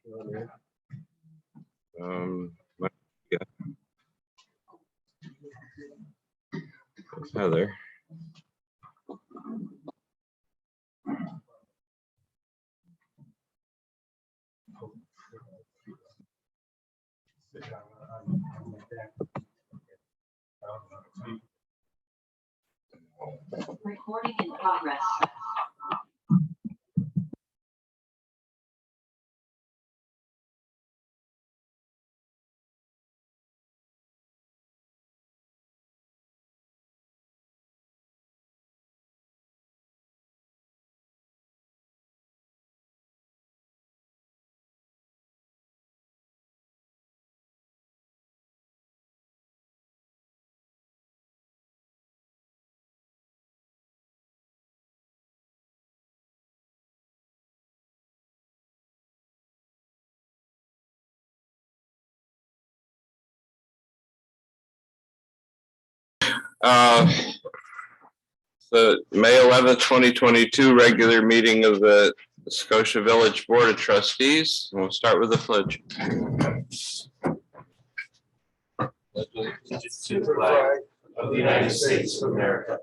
Yeah. Heather. Recording in progress. The May 11th, 2022 regular meeting of the Scotia Village Board of Trustees. We'll start with the pledge. To the flag of the United States of America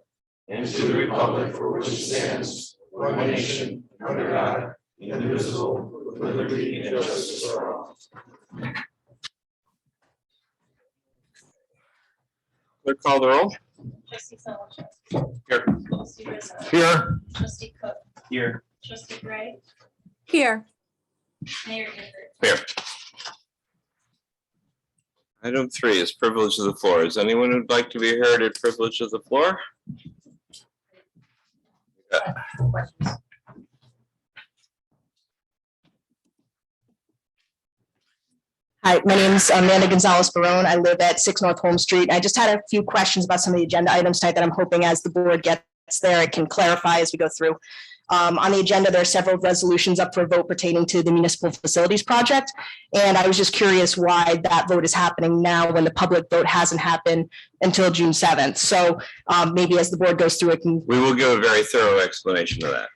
and to the republic for which it stands, one nation, under God, indivisible, with liberty and justice for all. Clerk, call the roll. Trustee Sawchuk. Here. Trustee Rizzo. Here. Trustee Cook. Here. Trustee Gray. Here. Mayor Gifford. Here. Item 3 is privilege of the floor. Is anyone who'd like to be heard at privilege of the floor? Questions? Hi, my name's Amanda Gonzalez-Barone. I live at 6 North Home Street. I just had a few questions about some of the agenda items tonight that I'm hoping as the board gets there, it can clarify as we go through. On the agenda, there are several resolutions up for a vote pertaining to the municipal facilities project. And I was just curious why that vote is happening now when the public vote hasn't happened until June 7th. So maybe as the board goes through it, We will give a very thorough explanation of that.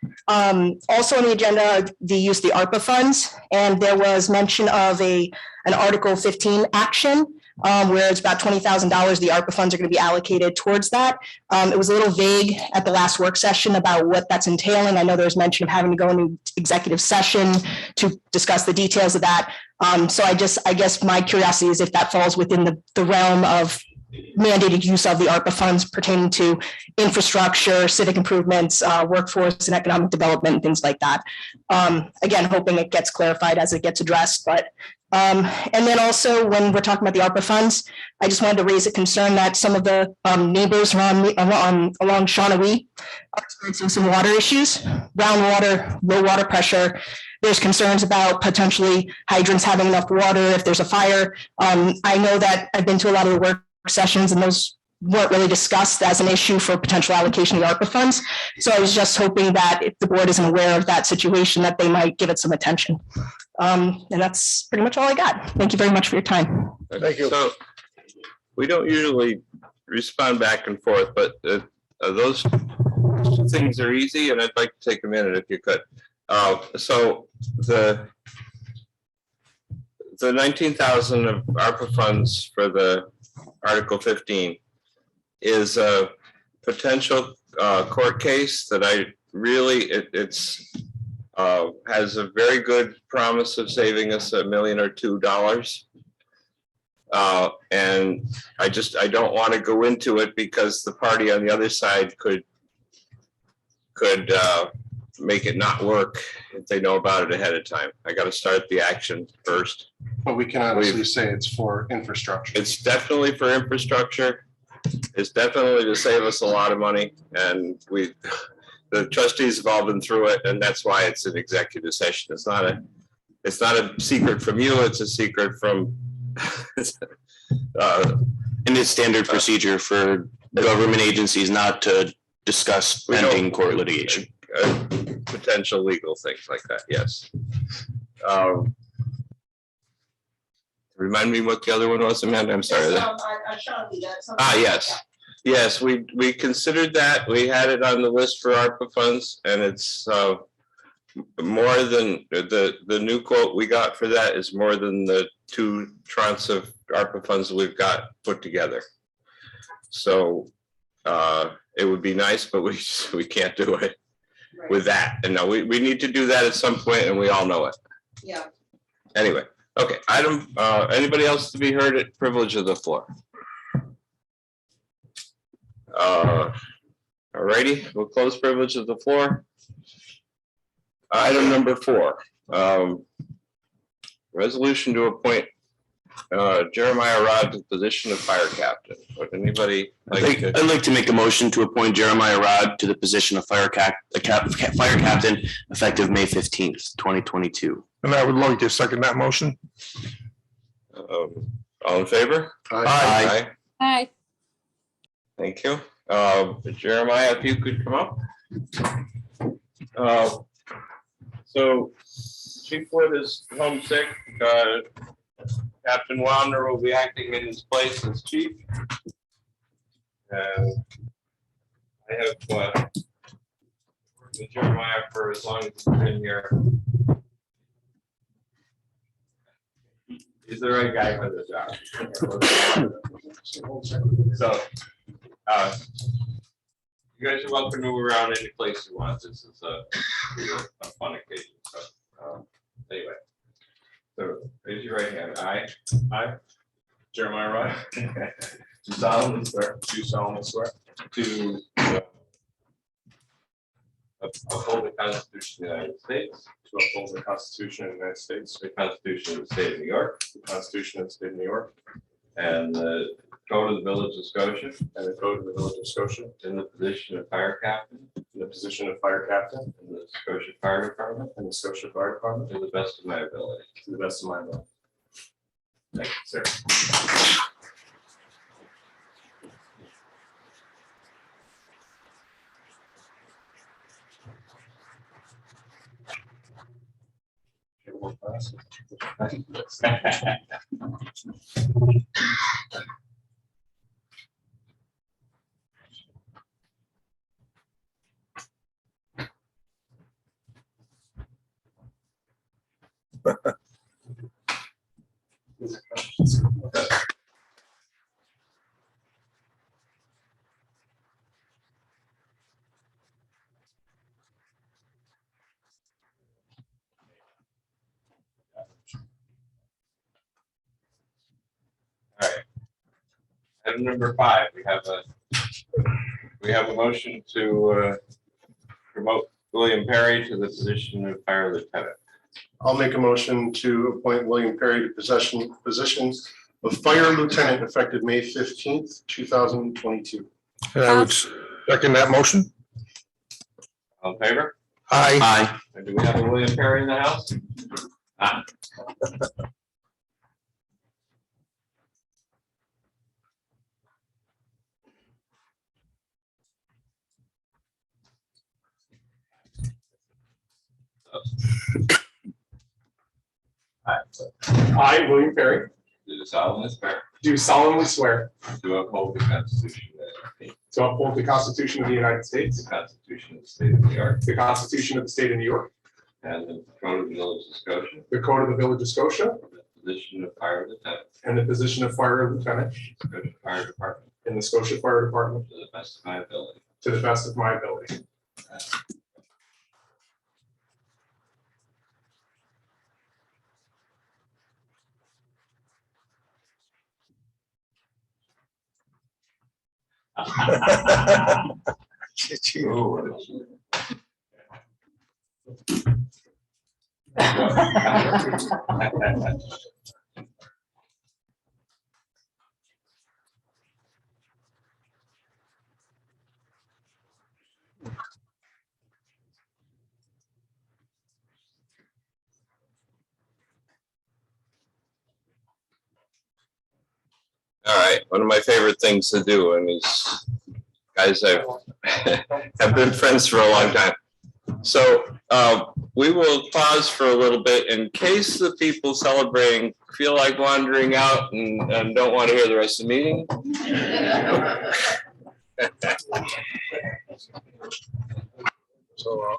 also on the agenda, the use of the ARPA funds, and there was mention of an Article 15 action where it's about $20,000. The ARPA funds are going to be allocated towards that. It was a little vague at the last work session about what that's entailing. I know there was mention of having to go into executive session to discuss the details of that. So I guess my curiosity is if that falls within the realm of mandated use of the ARPA funds pertaining to infrastructure, civic improvements, workforce and economic development, and things like that. Again, hoping it gets clarified as it gets addressed, but and then also when we're talking about the ARPA funds, I just wanted to raise a concern that some of the neighbors along Shawnee are experiencing some water issues, groundwater, low water pressure. There's concerns about potentially hydrants having enough water if there's a fire. I know that I've been to a lot of the work sessions and those weren't really discussed as an issue for potential allocation of the ARPA funds. So I was just hoping that if the board isn't aware of that situation, that they might give it some attention. And that's pretty much all I got. Thank you very much for your time. Thank you. So we don't usually respond back and forth, but those things are easy, and I'd like to take a minute if you could. So the 19,000 of ARPA funds for the Article 15 is a potential court case that I really, it's has a very good promise of saving us $1 million or $2. And I don't want to go into it because the party on the other side could make it not work if they know about it ahead of time. I got to start the action first. But we can honestly say it's for infrastructure. It's definitely for infrastructure. It's definitely to save us a lot of money, and the trustees have all been through it, and that's why it's an executive session. It's not a secret from you. It's a secret from. And it's standard procedure for government agencies not to discuss pending court litigation. Potential legal things like that. Yes. Remind me what the other one was, Amanda. I'm sorry. Yes. Yes, we considered that. We had it on the list for ARPA funds, and it's more than the new quote we got for that is more than the 2 tranches of ARPA funds we've got put together. So it would be nice, but we can't do it with that. And no, we need to do that at some point, and we all know it. Yeah. Anyway, okay, anybody else to be heard at privilege of the floor? All righty, we'll close privilege of the floor. Item number 4, resolution to appoint Jeremiah Rod to the position of fire captain. Would anybody like to? I'd like to make a motion to appoint Jeremiah Rod to the position of fire captain effective May 15th, 2022. And I would like to second that motion. All in favor? Aye. Hi. Thank you. Jeremiah, if you could come up. So Chief Wood is homesick. Captain Wandner will be acting in his place as chief. And I have worked with Jeremiah for as long as he's been here. He's the right guy for the job. So you guys are welcome to move around any place you want. This is a fun occasion. So anyway. So raise your right hand. I, Jeremiah Rod, do solemnly swear to uphold the Constitution of the United States, the Constitution of the State of New York, and the Code of the Village of Scotia, in the position of fire captain, in the Scotia Fire Department, to the best of my ability. Thank you, sir. All right. Item number 5, we have a motion to promote William Perry to the position of fire lieutenant. I'll make a motion to appoint William Perry to position of fire lieutenant effective May 15th, 2022. And I would second that motion. All in favor? Aye. Aye. Do we have a William Perry in the house? Ah. I, William Perry, Do solemnly swear do solemnly swear to uphold the Constitution of the United States, to uphold the Constitution of the United States, the Constitution of the State of New York, the Constitution of the State of New York, and the Code of the Village of Scotia, the Code of the Village of Scotia, the position of fire lieutenant, and the position of fire lieutenant Scotia Fire Department, in the Scotia Fire Department to the best of my ability. to the best of my ability. All right, one of my favorite things to do, and these guys have been friends for a long time. So we will pause for a little bit in case the people celebrating feel like wandering out and don't want to hear the rest of the meeting. So,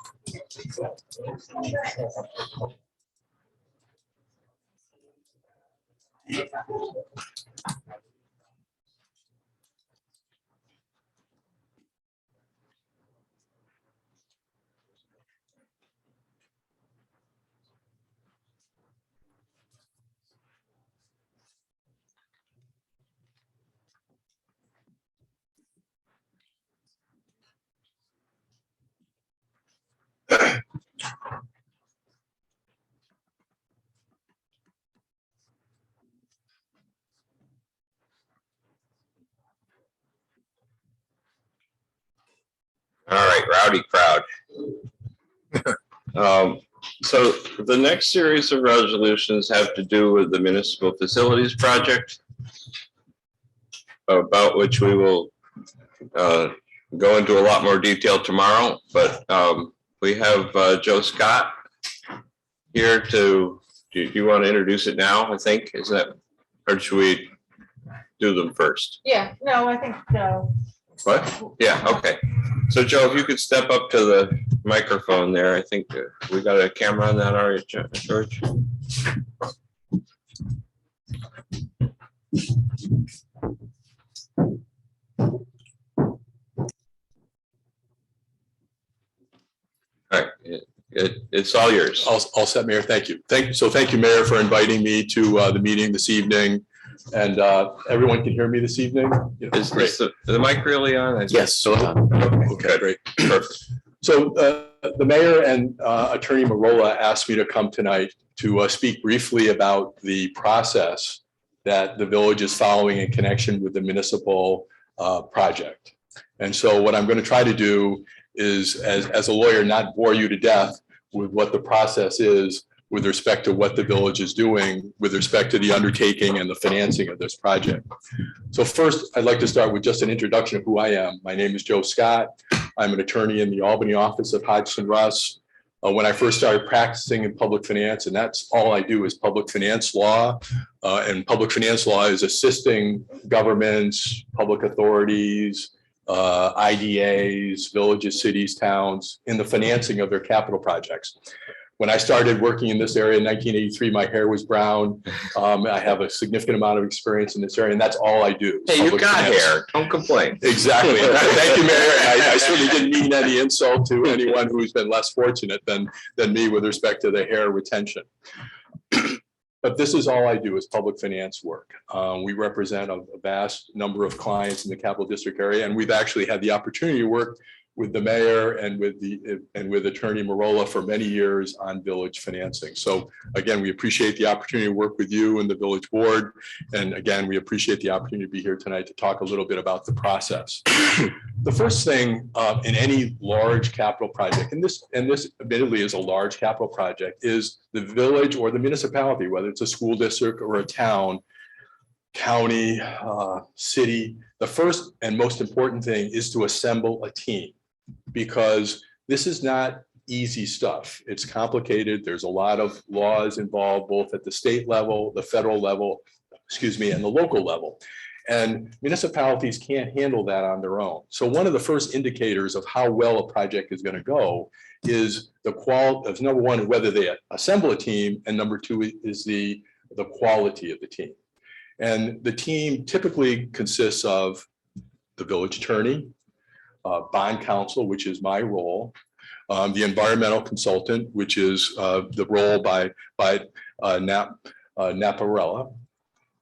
All right, rowdy crowd. So the next series of resolutions have to do with the municipal facilities project, about which we will go into a lot more detail tomorrow, but we have Joe Scott here to, do you want to introduce it now, I think, is that, or should we do them first? Yeah, no, I think, What? Yeah, okay. So Joe, if you could step up to the microphone there, I think we got a camera on that, all right, George? All right, it's all yours. All set, Mayor. Thank you. Thank you, Mayor, for inviting me to the meeting this evening. And everyone can hear me this evening? Is Great. the mic really on? Yes. Okay, great. Perfect. So the mayor and Attorney Marola asked me to come tonight to speak briefly about the process that the village is following in connection with the municipal project. And so what I'm going to try to do is, as a lawyer, not bore you to death with what the process is with respect to what the village is doing with respect to the undertaking and the financing of this project. So first, I'd like to start with just an introduction of who I am. My name is Joe Scott. I'm an attorney in the Albany office of Hodgson Russ. When I first started practicing in public finance, and that's all I do is public finance law. And public finance law is assisting governments, public authorities, IDAs, villages, cities, towns in the financing of their capital projects. When I started working in this area in 1983, my hair was brown. I have a significant amount of experience in this area, and that's all I do. Hey, you Public got finance. hair. Don't complain. Exactly. Thank you, Mayor. I certainly didn't mean any insult to anyone who's been less fortunate than me with respect to the hair retention. But this is all I do is public finance work. We represent a vast number of clients in the Capital District area, and we've actually had the opportunity to work with the mayor and with Attorney Marola for many years on village financing. So again, we appreciate the opportunity to work with you and the village board. And again, we appreciate the opportunity to be here tonight to talk a little bit about the process. The first thing in any large capital project, and this admittedly is a large capital project, is the village or the municipality, whether it's a school district or a town, county, city, the first and most important thing is to assemble a team, because this is not easy stuff. It's complicated. There's a lot of laws involved, both at the state level, the federal level, and the local level. And municipalities can't handle that on their own. So one of the first indicators of how well a project is going to go is the quality of, number one, whether they assemble a team, and number two is the quality of the team. And the team typically consists of the village attorney, bond counsel, which is my role, the environmental consultant, which is the role by Naparella,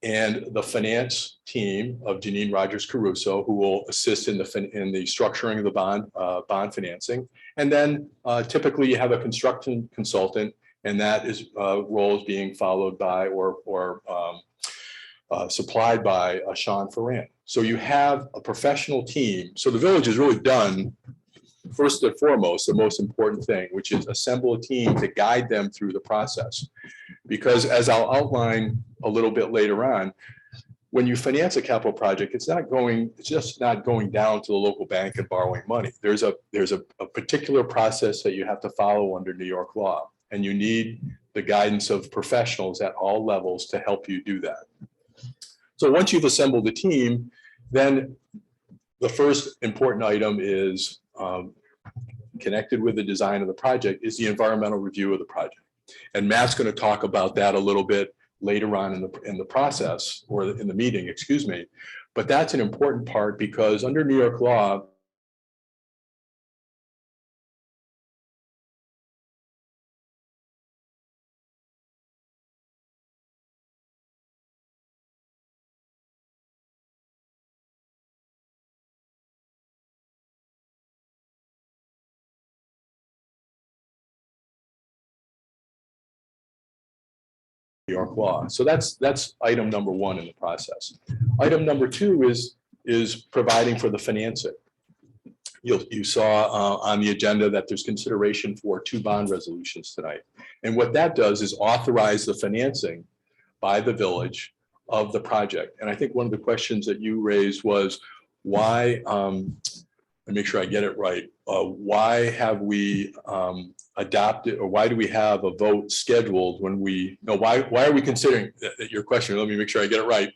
and the finance team of Janine Rogers Caruso, who will assist in the structuring of the bond financing. And then typically you have a construction consultant, and that is role is being followed by or supplied by Sean Ferran. So you have a professional team. So the village has really done, first and foremost, the most important thing, which is assemble a team to guide them through the process. Because as I'll outline a little bit later on, when you finance a capital project, it's just not going down to the local bank and borrowing money. There's a particular process that you have to follow under New York law, and you need the guidance of professionals at all levels to help you do that. So once you've assembled the team, then the first important item is connected with the design of the project is the environmental review of the project. And Matt's going to talk about that a little bit later on in the process, or in the meeting, excuse me. But that's an important part, because under New York law, New York law. So that's item number one in the process. Item number two is providing for the financing. You saw on the agenda that there's consideration for 2 bond resolutions tonight. And what that does is authorize the financing by the village of the project. And I think one of the questions that you raised was why, let me make sure I get it right. Why have we adopted, or why do we have a vote scheduled when we, no, why are we considering, your question, let me make sure I get it right.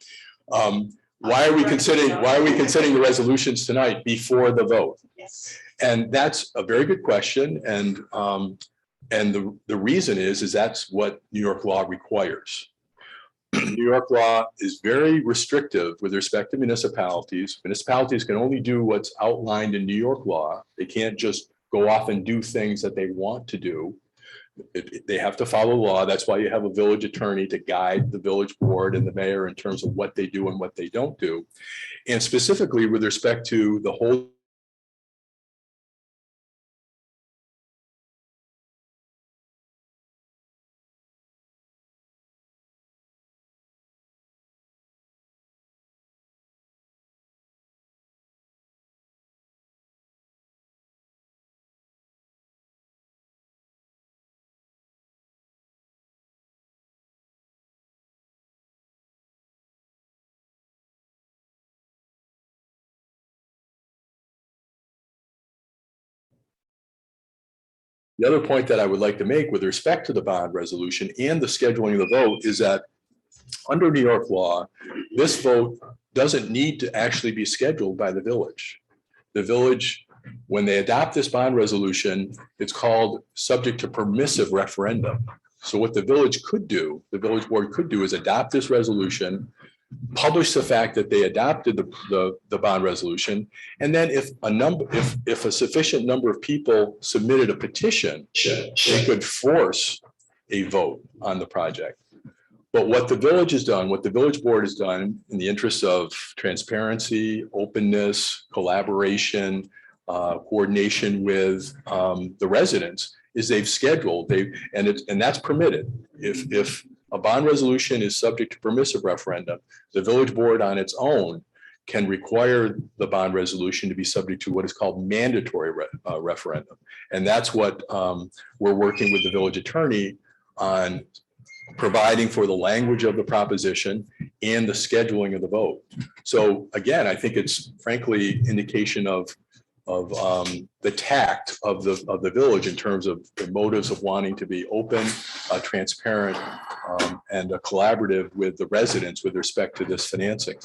Why are we considering the resolutions tonight before the vote? Yes. And that's a very good question. And the reason is that's what New York law requires. New York law is very restrictive with respect to municipalities. Municipalities can only do what's outlined in New York law. They can't just go off and do things that they want to do. They have to follow law. That's why you have a village attorney to guide the village board and the mayor in terms of what they do and what they don't do. And specifically with respect to the whole The other point that I would like to make with respect to the bond resolution and the scheduling of the vote is that under New York law, this vote doesn't need to actually be scheduled by the village. The village, when they adopt this bond resolution, it's called subject to permissive referendum. So what the village could do, the village board could do, is adopt this resolution, publish the fact that they adopted the bond resolution, and then if a sufficient number of people submitted a petition, they could force a vote on the project. But what the village has done, what the village board has done in the interest of transparency, openness, collaboration, coordination with the residents, is they've scheduled, and that's permitted. If a bond resolution is subject to permissive referendum, the village board on its own can require the bond resolution to be subject to what is called mandatory referendum. And that's what we're working with the village attorney on, providing for the language of the proposition and the scheduling of the vote. So again, I think it's frankly indication of the tact of the village in terms of the motives of wanting to be open, transparent, and collaborative with the residents with respect to this financing.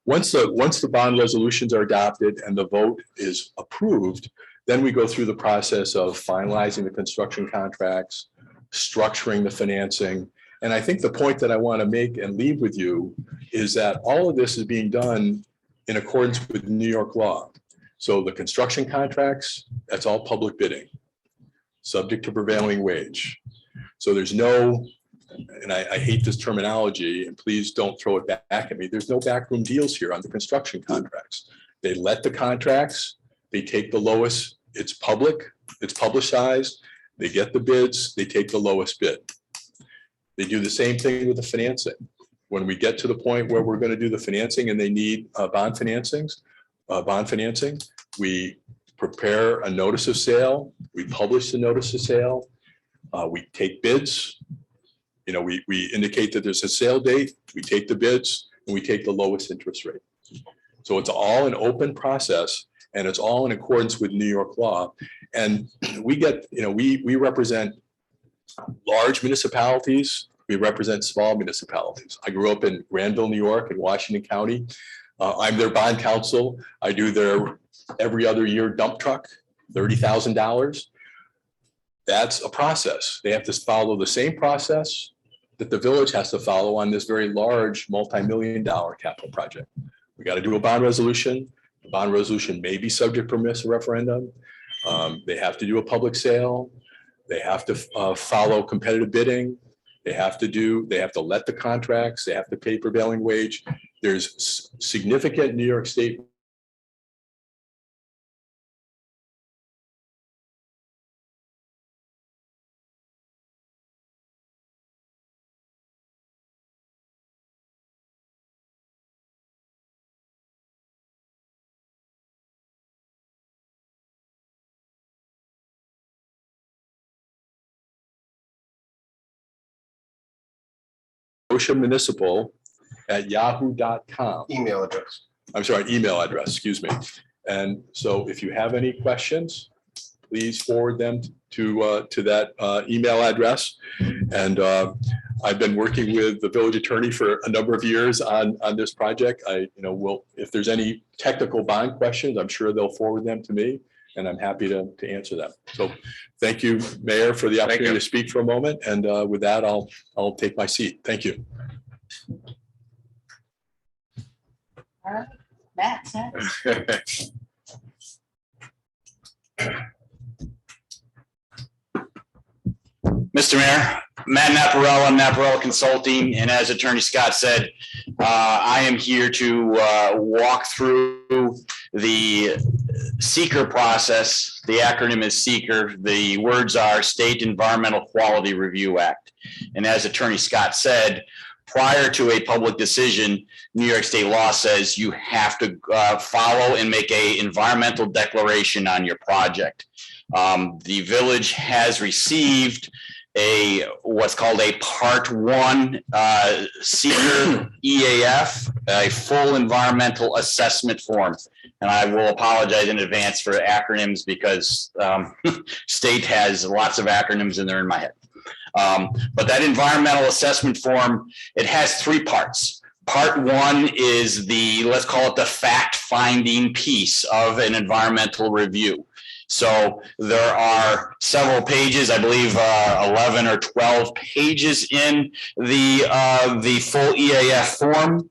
Once the bond resolutions are adopted and the vote is approved, then we go through the process of finalizing the construction contracts, structuring the financing. And I think the point that I want to make and leave with you is that all of this is being done in accordance with New York law. So the construction contracts, that's all public bidding, subject to prevailing wage. So there's no, and I hate this terminology, and please don't throw it back at me, there's no backroom deals here on the construction contracts. They let the contracts, they take the lowest, it's public, it's publicized, they get the bids, they take the lowest bid. They do the same thing with the financing. When we get to the point where we're going to do the financing and they need bond financing, we prepare a notice of sale, we publish the notice of sale, we take bids, we indicate that there's a sale date, we take the bids, and we take the lowest interest rate. So it's all an open process, and it's all in accordance with New York law. And we get, we represent large municipalities, we represent small municipalities. I grew up in Granville, New York, in Washington County. I'm their bond counsel. I do their every other year dump truck. $30,000. That's a process. They have to follow the same process that the village has to follow on this very large multi-million-dollar capital project. We got to do a bond resolution. The bond resolution may be subject to a referendum. They have to do a public sale. They have to follow competitive bidding. They have to let the contracts. They have to pay prevailing wage. There's significant New York State Municipal at yahoo.com. Email address. I'm sorry, email address, excuse me. And so if you have any questions, please forward them to that email address. And I've been working with the village attorney for a number of years on this project. If there's any technical bond questions, I'm sure they'll forward them to me, and I'm happy to answer them. So thank you, Mayor, for the opportunity to speak for a moment. And with that, I'll take my seat. Thank you. All right, Matt, next. Mr. Mayor, Matt Naparella, Naparella Consulting, and as Attorney Scott said, I am here to walk through the SEEKR process. The acronym is SEEKR. The words are State Environmental Quality Review Act. And as Attorney Scott said, prior to a public decision, New York State law says you have to follow and make an environmental declaration on your project. The village has received what's called a Part 1 SEEKR EAF, a full environmental assessment form. And I will apologize in advance for acronyms because state has lots of acronyms and they're in my head. But that environmental assessment form, it has 3 parts. Part 1 is let's call it the fact-finding piece of an environmental review. So there are several pages, I believe 11 or 12 pages in the full EAF form.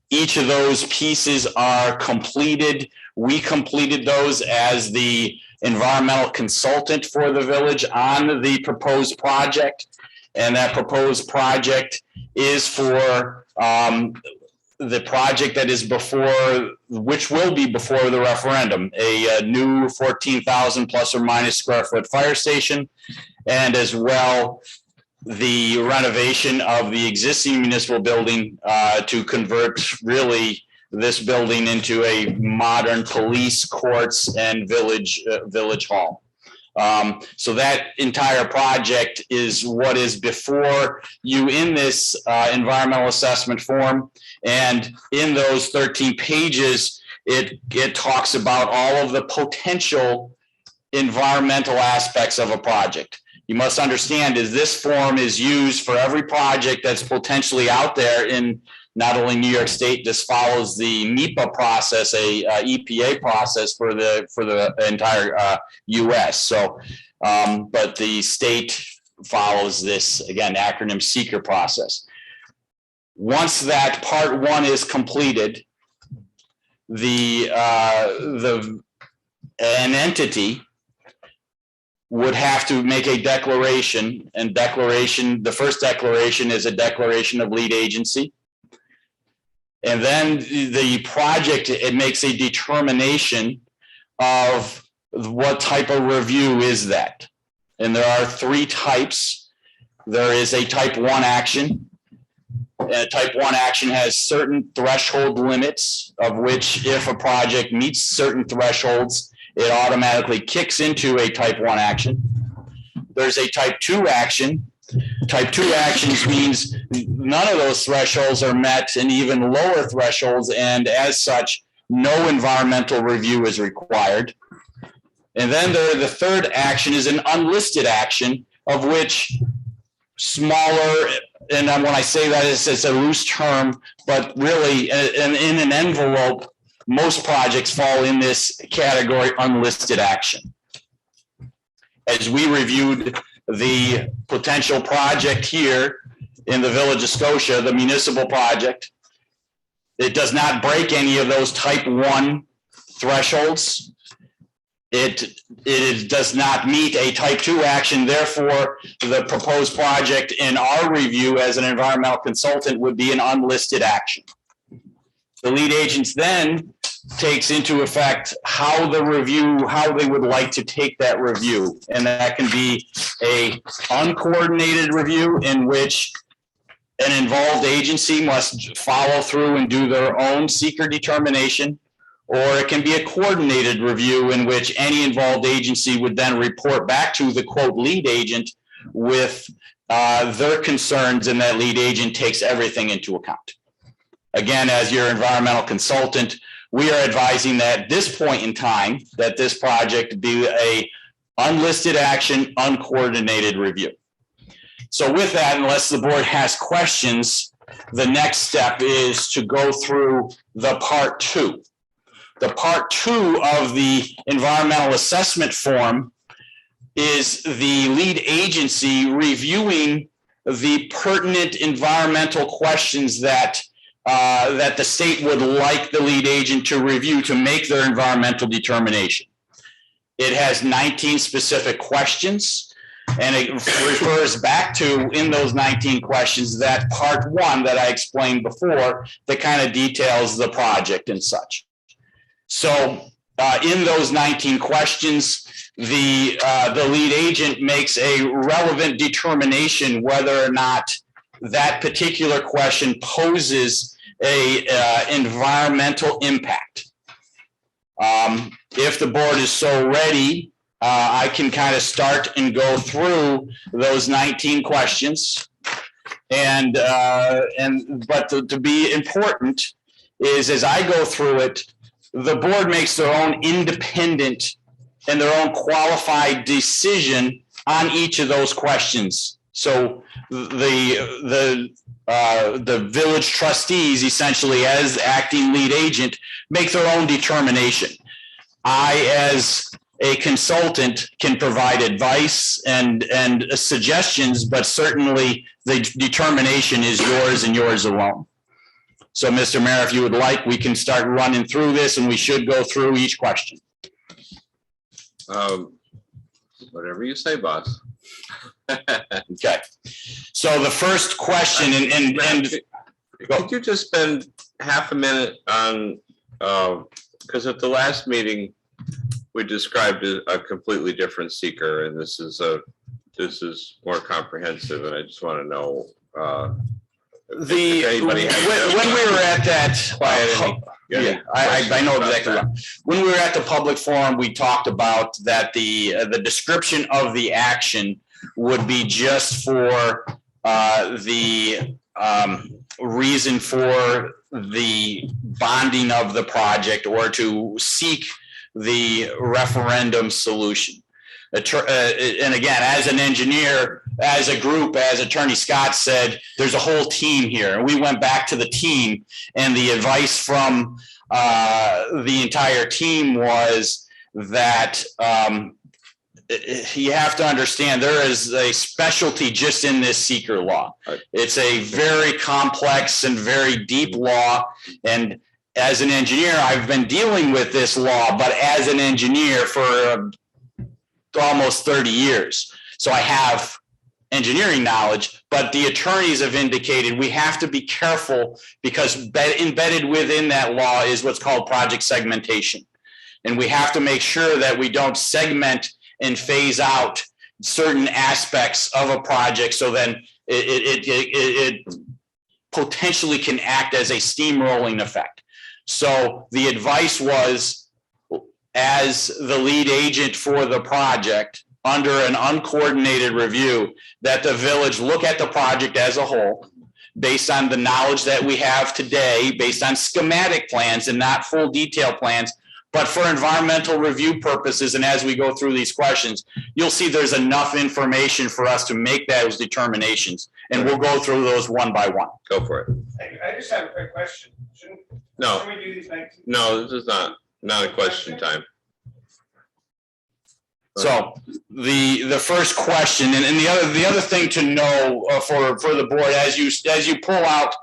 Each of those pieces are completed. We completed those as the environmental consultant for the village on the proposed project. And that proposed project is for the project that is which will be before the referendum, a new 14,000 plus or minus square foot fire station, and as well the renovation of the existing municipal building to convert really this building into a modern police courts and village hall. So that entire project is what is before you in this environmental assessment form. And in those 13 pages, it talks about all of the potential environmental aspects of a project. You must understand is this form is used for every project that's potentially out there in not only New York State. This follows the NEPA process, a EPA process for the entire US. So, but the state follows this, again, acronym SEEKR process. Once that Part 1 is completed, an entity would have to make a declaration, and the first declaration is a declaration of lead agency. And then the project, it makes a determination of what type of review is that. And there are 3 types. There is a type 1 action. Type 1 action has certain threshold limits of which if a project meets certain thresholds, it automatically kicks into a type 1 action. There's a type 2 action. Type 2 actions means none of those thresholds are met and even lower thresholds, and as such, no environmental review is required. And then the third action is an unlisted action, of which smaller, and when I say that it's a loose term, but really in an envelope, most projects fall in this category, unlisted action. as we reviewed the potential project here in the Village of Scotia, the municipal project, it does not break any of those type 1 thresholds. It does not meet a type 2 action. Therefore, the proposed project in our review as an environmental consultant would be an unlisted action. The lead agents then takes into effect how they would like to take that review. And that can be a uncoordinated review in which an involved agency must follow through and do their own seeker determination, or it can be a coordinated review in which any involved agency would then report back to the quote lead agent with their concerns, and that lead agent takes everything into account. Again, as your environmental consultant, we are advising that at this point in time that this project be a unlisted action, uncoordinated review. So with that, unless the board has questions, the next step is to go through the part 2. The part 2 of the environmental assessment form is the lead agency reviewing the pertinent environmental questions that the state would like the lead agent to review to make their environmental determination. It has 19 specific questions, and it refers back to, in those 19 questions, that part 1 that I explained before that kind of details the project and such. So in those 19 questions, the lead agent makes a relevant determination whether or not that particular question poses a environmental impact. If the board is so ready, I can kind of start and go through those 19 questions. But to be important is, as I go through it, the board makes their own independent and their own qualified decision on each of those questions. So the village trustees, essentially as acting lead agent, make their own determination. I, as a consultant, can provide advice and suggestions, but certainly the determination is yours and yours alone. So, Mr. Mayor, if you would like, we can start running through this, and we should go through each question. Whatever you say, boss. Okay. So the first question, and could you just spend half a minute on, because at the last meeting, we described a completely different seeker, and this is more comprehensive, and I just want to know. When we were at that, I know exactly what. When we were at the public forum, we talked about that the description of the action would be just for the reason for the bonding of the project or to seek the referendum solution. And again, as an engineer, as a group, as Attorney Scott said, there's a whole team here. And we went back to the team, and the advice from the entire team was that you have to understand there is a specialty just in this seeker law. It's a very complex and very deep law. And as an engineer, I've been dealing with this law, but as an engineer for almost 30 years. So I have engineering knowledge, but the attorneys have indicated we have to be careful because embedded within that law is what's called project segmentation. And we have to make sure that we don't segment and phase out certain aspects of a project so then it potentially can act as a steamrolling effect. So the advice was, as the lead agent for the project, under an uncoordinated review, that the village look at the project as a whole, based on the knowledge that we have today, based on schematic plans and not full detail plans, but for environmental review purposes. And as we go through these questions, you'll see there's enough information for us to make those determinations. And we'll go through those one by one. Go for it. I just have a quick question. Shouldn't we do these 19? No, this is not a question time. So the first question, and the other thing to know for the board, as you pull out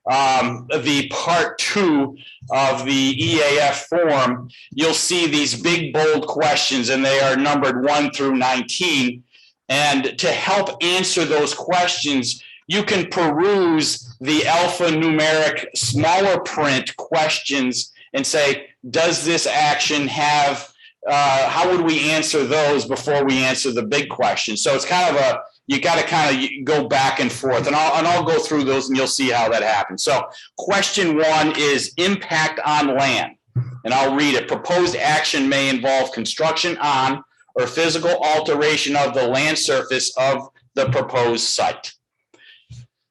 the part 2 of the EAF form, you'll see these big bold questions, and they are numbered 1 through 19. And to help answer those questions, you can peruse the alphanumeric smaller print questions and say, does this action have, how would we answer those before we answer the big question? So it's kind of you got to kind of go back and forth, and I'll go through those and you'll see how that happens. So question 1 is impact on land, and I'll read it. Proposed action may involve construction on or physical alteration of the land surface of the proposed site.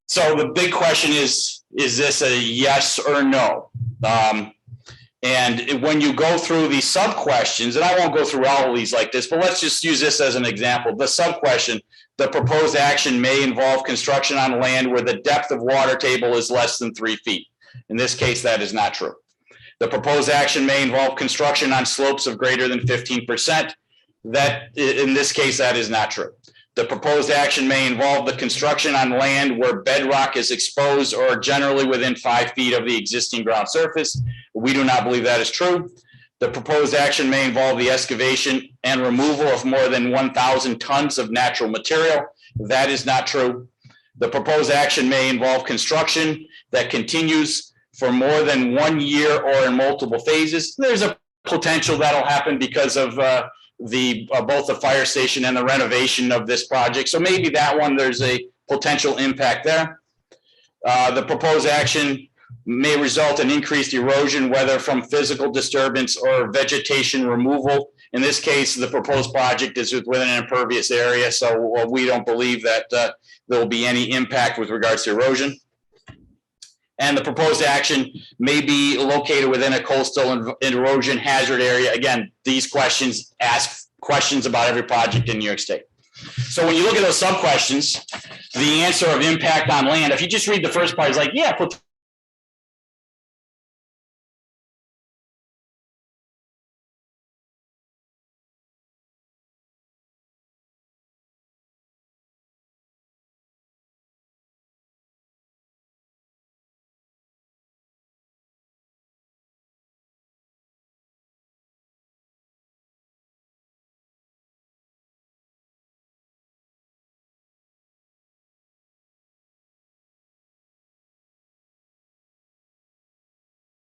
So the big question is this a yes or no? And when you go through the sub questions, and I won't go through all of these like this, but let's just use this as an example. The sub question, the proposed action may involve construction on land where the depth of water table is less than 3 feet. In this case, that is not true. The proposed action may involve construction on slopes of greater than 15%. That, in this case, that is not true. The proposed action may involve the construction on land where bedrock is exposed or generally within 5 feet of the existing ground surface. We do not believe that is true. The proposed action may involve the excavation and removal of more than 1,000 tons of natural material. That is not true. The proposed action may involve construction that continues for more than 1 year or in multiple phases. There's a potential that'll happen because of both the fire station and the renovation of this project. So maybe that one, there's a potential impact there. The proposed action may result in increased erosion, whether from physical disturbance or vegetation removal. In this case, the proposed project is within an impervious area, so we don't believe that there will be any impact with regards to erosion. And the proposed action may be located within a coastal erosion hazard area. Again, these questions ask questions about every project in New York State. So when you look at those sub questions, the answer of impact on land, if you just read the first part, it's like, yeah,